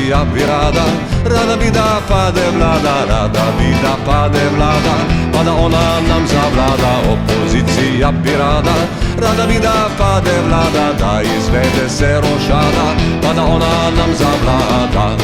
Opozicija bi rada bi da pade vlada, rada bi da pade vlada, pa da ona nam zavlada. Opozicija bi rada bi da pade vlada, da izvede se rošada, pa da ona nam zavlada.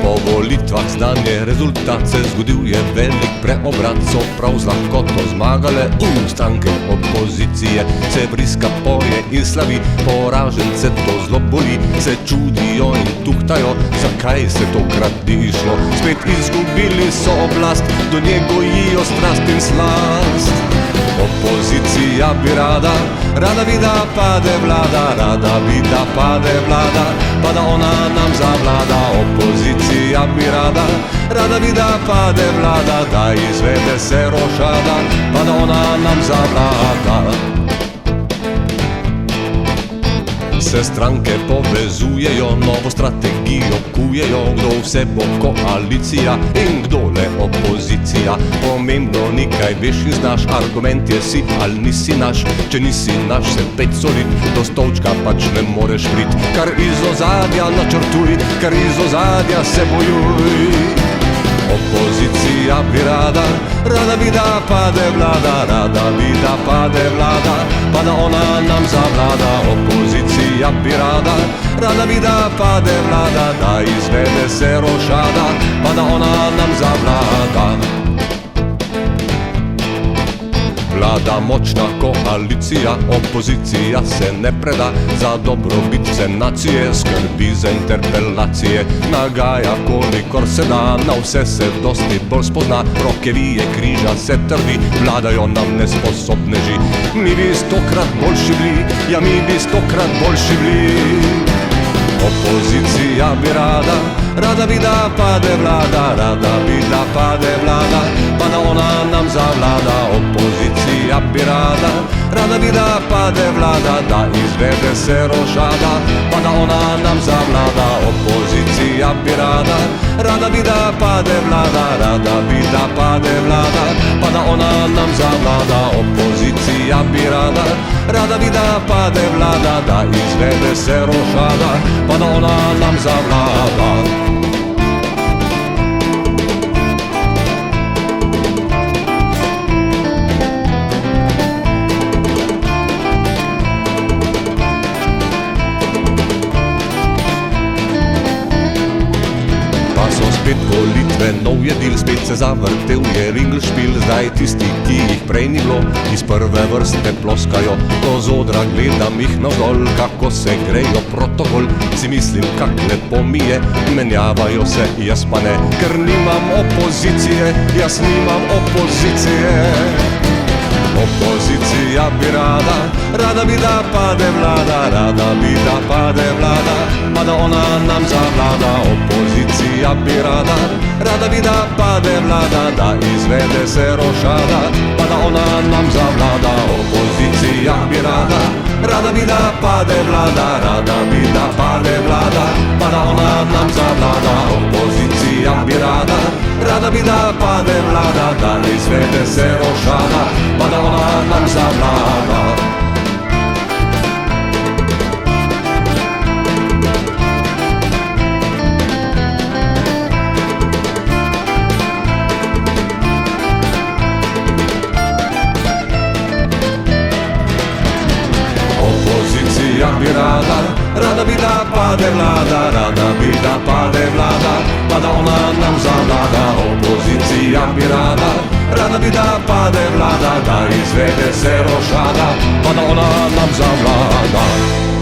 Po volitvah znan je rezultat, se zgodil je velik preobrat, so prav z lahkoto zmagale stranke opozicije. Se vriska, poje in slavi, poražence to zelo boli, se čudijo in tuhtajo, zakaj se tokrat ni išlo. Spet izgubili so oblast, do nje gojijo strast in slast. Opozicija bi rada bi da pade vlada, rada bi da pade vlada, pa da ona nam zavlada. Opozicija bi rada bi da pade vlada, da izvede se rošada, pa da ona nam zavlada. Se stranke povezujejo, novo strategijo kujejo, kdo vse bo koalicija in kdo le opozicija. Pomembno nekaj veš in znaš, argument je si ali nisi naš. Če nisi naš, se pet solit, do stolčka pač ne moreš prit. Kar iz ozadja načrtuj, kar iz ozadja se bojuj. Opozicija bi rada bi da pade vlada, rada bi da pade vlada, pa da ona nam zavlada. Opozicija bi rada bi da pade vlada, da izvede se rošada, pa da ona nam zavlada. Vlada močna koalicija, opozicija se ne preda, za dobrobit vse nacije skrbi za interpelacije. Nagaja kolikor se da, na vse se dosti bolj spozna, roke vije, križa se trdi, vladajo nam nesposobneži. Mi bi stokrat boljši bili, ja mi bi stokrat boljši bili. Opozicija bi rada bi da pade vlada, rada bi da pade vlada, pa da ona nam zavlada. Opozicija bi rada bi da pade vlada, da izvede se rošada, pa da ona nam zavlada. Opozicija bi rada bi da pade vlada, rada bi da pade vlada, pa da ona nam zavlada. Opozicija bi rada bi da pade vlada, da izvede se rošada, pa da ona nam zavlada. Spet volitve, nov je dil, spet se zavrtel je ringelšpil. Zdaj tisti, ki jih prej ni bilo, iz prve vrste ploskajo. Ko z odra gledam jih navdol, kako se grejo protokol. Si mislim, kak lepo mi je, menjavajo se, jaz pa ne, ker nimam opozicije, jaz nimam opozicije. Opozicija bi rada bi da pade vlada, rada bi da pade vlada, pa da ona nam zavlada. Opozicija bi rada bi da pade vlada, da izvede se rošada, pa da ona nam zavlada. Opozicija bi rada bi da pade vlada, rada bi da pade vlada, pa da ona nam zavlada. Opozicija bi rada bi da pade vlada, da izvede se rošada, pa da ona nam zavlada. Opozicija bi rada bi da pade vlada, rada bi da pade vlada, pa da ona nam zavlada. Opozicija bi rada bi da pade vlada, da izvede se rošada, pa da ona nam zavlada.